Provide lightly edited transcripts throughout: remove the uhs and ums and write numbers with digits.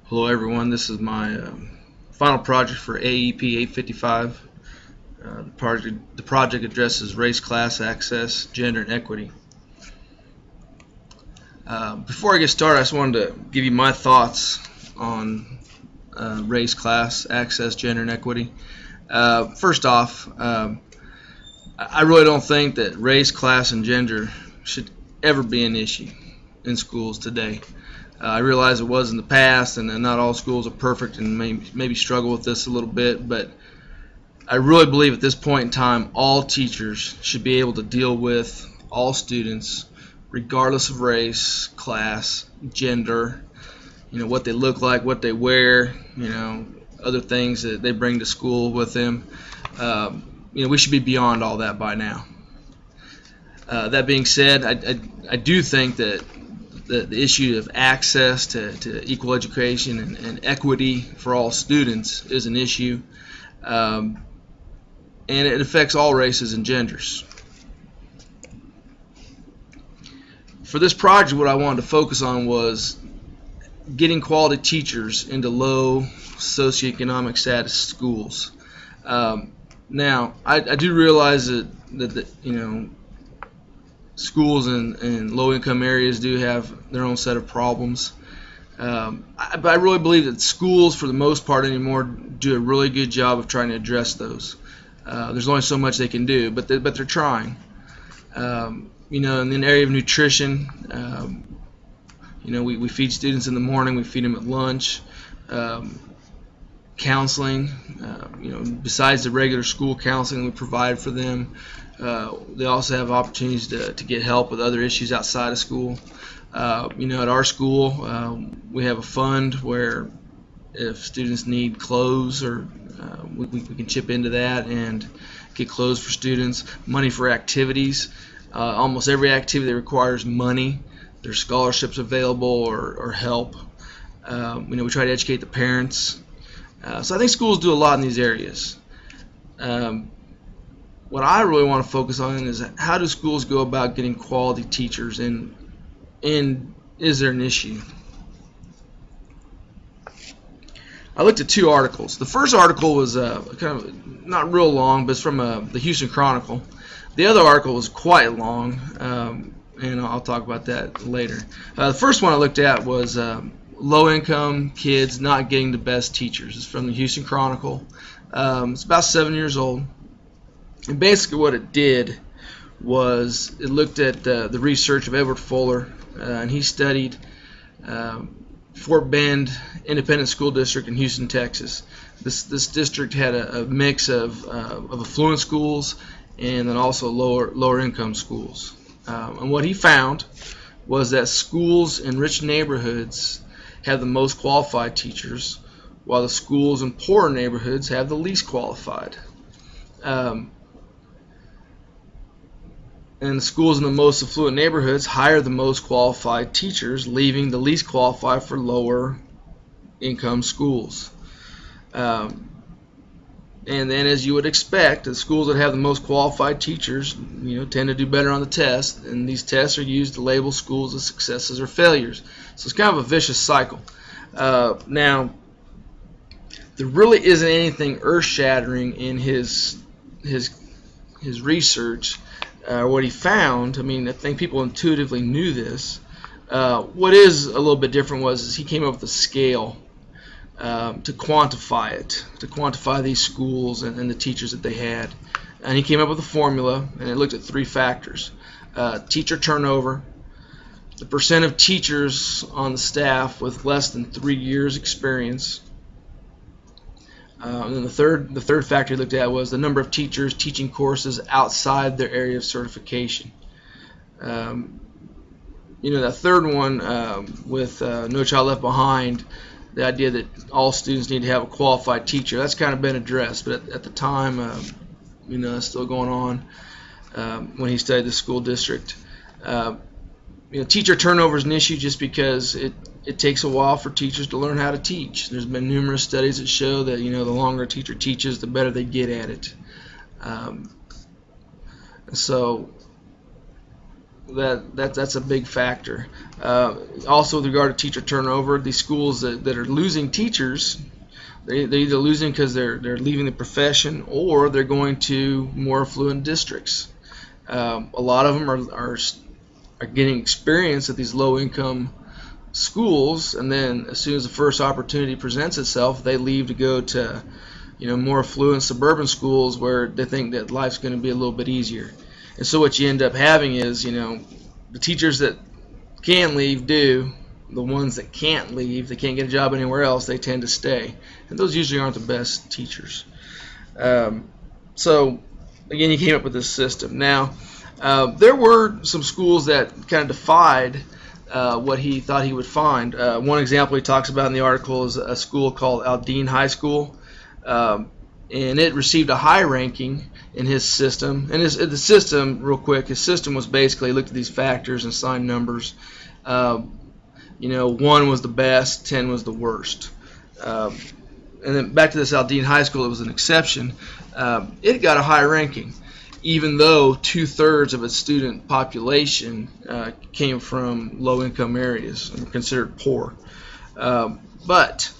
Hello everyone, this is my final project for AEP 855. The project addresses race, class, access, gender, and equity. Before I get started, I just wanted to give you my thoughts on race, class, access, gender, and equity. First off, I really don't think that race, class, and gender should ever be an issue in schools today. I realize it was in the past, and not all schools are perfect and maybe struggle with this a little bit, but I really believe at this point in time all teachers should be able to deal with all students regardless of race, class, gender, what they look like, what they wear, other things that they bring to school with them. We should be beyond all that by now. That being said, I do think that the issue of access to equal education and equity for all students is an issue, and it affects all races and genders. For this project, what I wanted to focus on was getting quality teachers into low socioeconomic status schools. Now, I do realize that schools in low-income areas do have their own set of problems. But I really believe that schools, for the most part anymore, do a really good job of trying to address those. There's only so much they can do, but they're trying. In the area of nutrition, we feed students in the morning, we feed them at lunch. Counseling, besides the regular school counseling we provide for them, they also have opportunities to get help with other issues outside of school. At our school, we have a fund where if students need clothes, or we can chip into that and get clothes for students. Money for activities. Almost every activity that requires money, there's scholarships available or help. We try to educate the parents. So I think schools do a lot in these areas. What I really want to focus on is how do schools go about getting quality teachers, and is there an issue? I looked at two articles. The first article was kind of not real long, but it's from the Houston Chronicle. The other article was quite long, and I'll talk about that later. The first one I looked at was low-income kids not getting the best teachers. It's from the Houston Chronicle. It's about 7 years old. And basically what it did was it looked at the research of Edward Fuller, and he studied Fort Bend Independent School District in Houston, Texas. This district had a mix of affluent schools and then also lower income schools. And what he found was that schools in rich neighborhoods have the most qualified teachers, while the schools in poorer neighborhoods have the least qualified. And the schools in the most affluent neighborhoods hire the most qualified teachers, leaving the least qualified for lower income schools. And then, as you would expect, the schools that have the most qualified teachers, tend to do better on the test, and these tests are used to label schools as successes or failures. So it's kind of a vicious cycle. Now, there really isn't anything earth-shattering in his research. What he found, I think people intuitively knew this. What is a little bit different was he came up with a scale to quantify these schools and the teachers that they had. And he came up with a formula, and it looked at three factors. Teacher turnover, the percent of teachers on the staff with less than 3 years experience, and then the third factor he looked at was the number of teachers teaching courses outside their area of certification. That third one with No Child Left Behind, the idea that all students need to have a qualified teacher, that's kind of been addressed, but at the time, that's still going on when he studied the school district. Teacher turnover is an issue just because it takes a while for teachers to learn how to teach. There's been numerous studies that show that the longer a teacher teaches, the better they get at it. So that's a big factor. Also, with regard to teacher turnover, these schools that are losing teachers, they're either losing because they're leaving the profession, or they're going to more affluent districts. A lot of them are getting experience at these low-income schools, and then as soon as the first opportunity presents itself, they leave to go to more affluent suburban schools where they think that life's going to be a little bit easier. And so what you end up having is, the teachers that can leave do. The ones that can't leave, they can't get a job anywhere else, they tend to stay. And those usually aren't the best teachers. So, again, you came up with this system. Now, there were some schools that kind of defied what he thought he would find. One example he talks about in the article is a school called Aldine High School. And it received a high ranking in his system. And the system, real quick, his system was basically looked at these factors and assigned numbers. 1 was the best, 10 was the worst. And then back to this Aldine High School, it was an exception. It got a high ranking, even though 2/3 of its student population came from low-income areas and were considered poor. But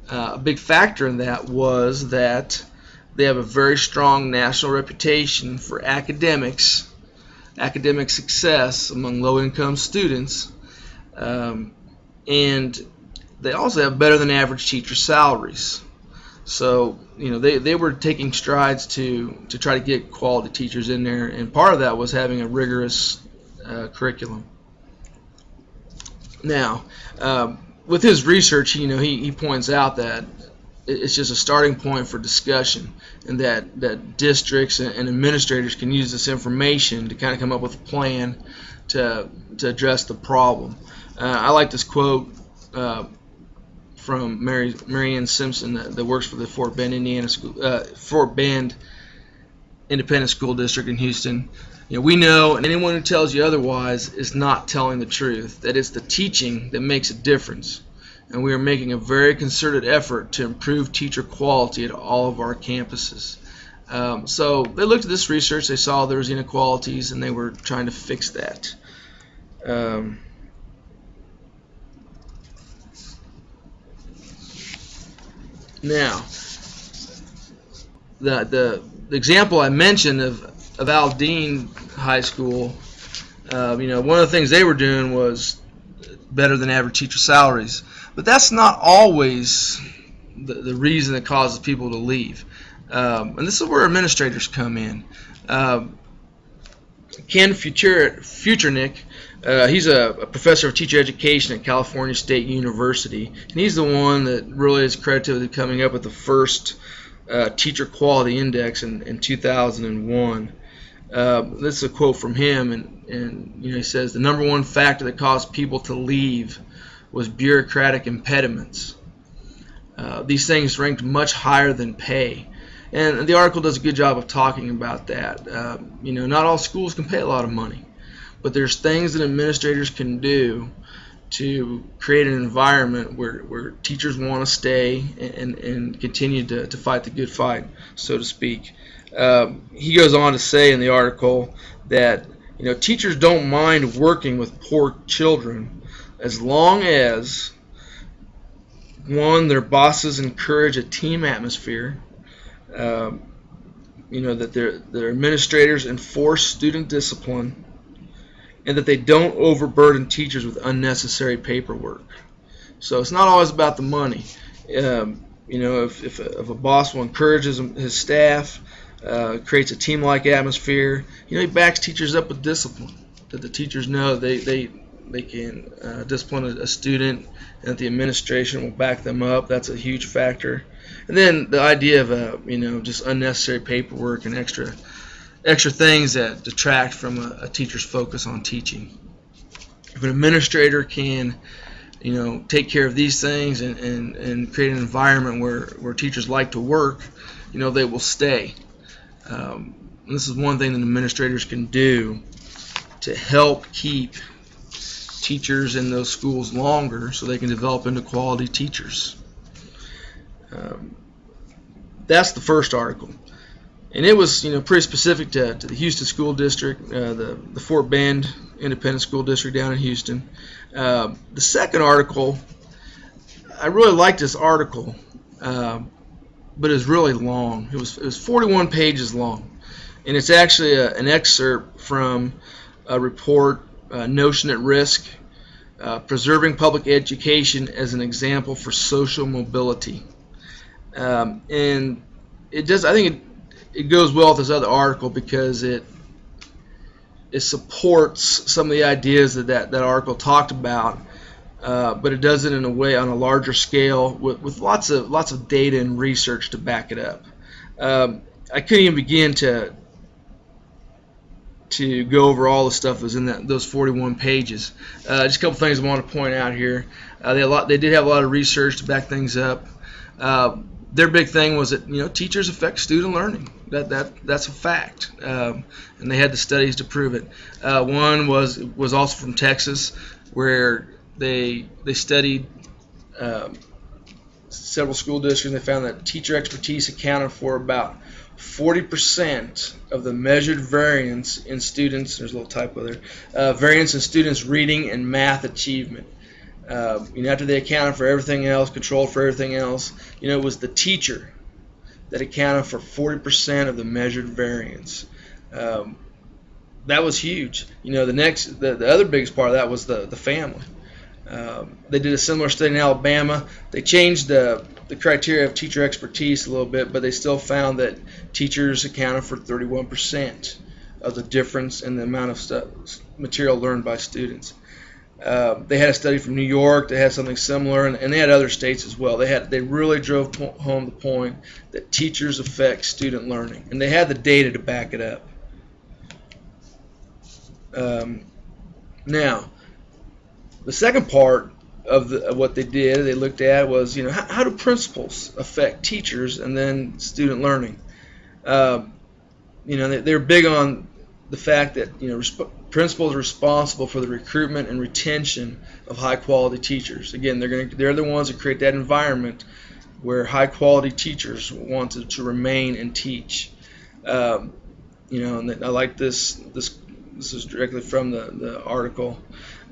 a big factor in that was that they have a very strong national reputation for academic success among low-income students, and they also have better than average teacher salaries. So they were taking strides to try to get quality teachers in there, and part of that was having a rigorous curriculum. Now, with his research, he points out that it's just a starting point for discussion, and that districts and administrators can use this information to kind of come up with a plan to address the problem. I like this quote from Marianne Simpson that works for the Fort Bend Independent School District in Houston. We know, and anyone who tells you otherwise is not telling the truth, that it's the teaching that makes a difference. And we are making a very concerted effort to improve teacher quality at all of our campuses. So they looked at this research, they saw there was inequalities, and they were trying to fix that. Now, the example I mentioned of Aldine High School, one of the things they were doing was better than average teacher salaries. But that's not always the reason that causes people to leave. And this is where administrators come in. Ken Futurnick, he's a professor of teacher education at California State University, and he's the one that really is credited with coming up with the first teacher quality index in 2001. This is a quote from him, and he says the number one factor that caused people to leave was bureaucratic impediments. These things ranked much higher than pay. And the article does a good job of talking about that. Not all schools can pay a lot of money, but there's things that administrators can do to create an environment where teachers want to stay and continue to fight the good fight, so to speak. He goes on to say in the article that teachers don't mind working with poor children as long as, one, their bosses encourage a team atmosphere, that their administrators enforce student discipline, and that they don't overburden teachers with unnecessary paperwork. So it's not always about the money. If a boss will encourage his staff, creates a team-like atmosphere, he backs teachers up with discipline, that the teachers know they can discipline a student, and that the administration will back them up. That's a huge factor. And then the idea of just unnecessary paperwork and extra things that detract from a teacher's focus on teaching. If an administrator can take care of these things and create an environment where teachers like to work, they will stay. And this is one thing that administrators can do to help keep teachers in those schools longer so they can develop into quality teachers. That's the first article. And it was pretty specific to the Houston School District, the Fort Bend independent school district down in Houston. The second article, I really liked this article, but it's really long. It was 41 pages long, and it's actually an excerpt from a report, Notion at Risk, Preserving Public Education as an Example for Social Mobility. And it does. I think it goes well with this other article because it supports some of the ideas that article talked about, but it does it in a way on a larger scale with lots of data and research to back it up. I couldn't even begin to go over all the stuff that was in those 41 pages. Just a couple things I want to point out here. They did have a lot of research to back things up. Their big thing was that teachers affect student learning. That's a fact, and they had the studies to prove it. One was also from Texas, where they studied several school districts, and they found that teacher expertise accounted for about 40% of the measured variance in students. There's a little typo there. Variance in students' reading and math achievement. After they accounted for everything else, controlled for everything else, it was the teacher that accounted for 40% of the measured variance. That was huge. The other biggest part of that was the family. They did a similar study in Alabama. They changed the criteria of teacher expertise a little bit, but they still found that teachers accounted for 31% of the difference in the amount of material learned by students. They had a study from New York. They had something similar, and they had other states as well. They really drove home the point that teachers affect student learning, and they had the data to back it up. Now, the second part of what they looked at was, how do principals affect teachers and then student learning? They're big on the fact that principals are responsible for the recruitment and retention of high-quality teachers. Again, they're the ones that create that environment where high-quality teachers want to remain and teach. And I like this. This is directly from the article,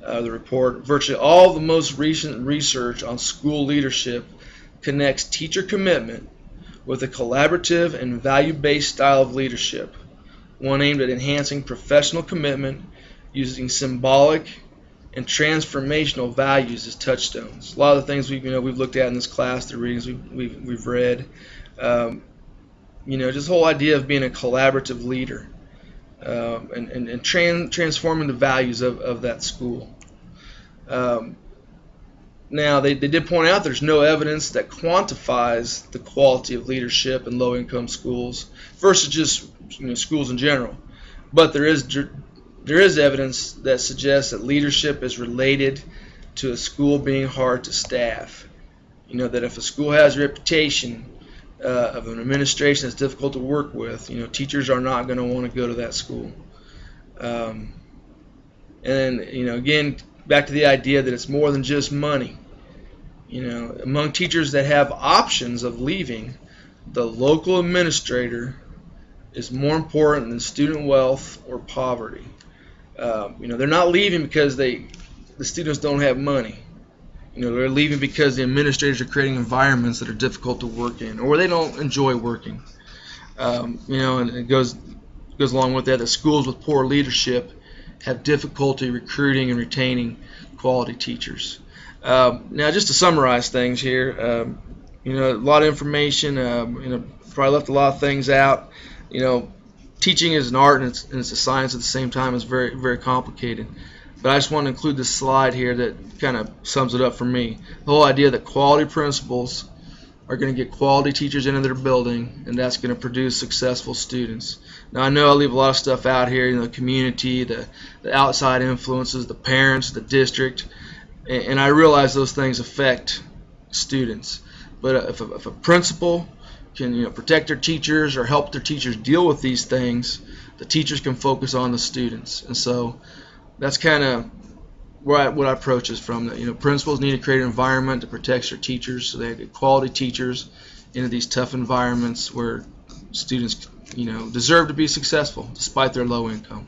the report. Virtually all the most recent research on school leadership connects teacher commitment with a collaborative and value-based style of leadership, one aimed at enhancing professional commitment using symbolic and transformational values as touchstones. A lot of the things we've looked at in this class, the readings we've read, just the whole idea of being a collaborative leader, and transforming the values of that school. Now, they did point out there's no evidence that quantifies the quality of leadership in low-income schools versus just schools in general. But there is evidence that suggests that leadership is related to a school being hard to staff. That if a school has a reputation of an administration that's difficult to work with, teachers are not going to want to go to that school. And again, back to the idea that it's more than just money. Among teachers that have options of leaving, the local administrator is more important than student wealth or poverty. They're not leaving because the students don't have money. They're leaving because the administrators are creating environments that are difficult to work in, or they don't enjoy working. And it goes along with that schools with poor leadership have difficulty recruiting and retaining quality teachers. Now, just to summarize things here, a lot of information. Probably left a lot of things out. Teaching is an art and it's a science at the same time. It's very, very complicated. But I just want to include this slide here that kind of sums it up for me. The whole idea that quality principals are going to get quality teachers into their building, and that's going to produce successful students. Now, I know I leave a lot of stuff out here, the community, the outside influences, the parents, the district, and I realize those things affect students. But if a principal can protect their teachers or help their teachers deal with these things, the teachers can focus on the students. And so that's kind of what I approach is from. Principals need to create an environment that protects their teachers, so they get quality teachers into these tough environments where students deserve to be successful despite their low income.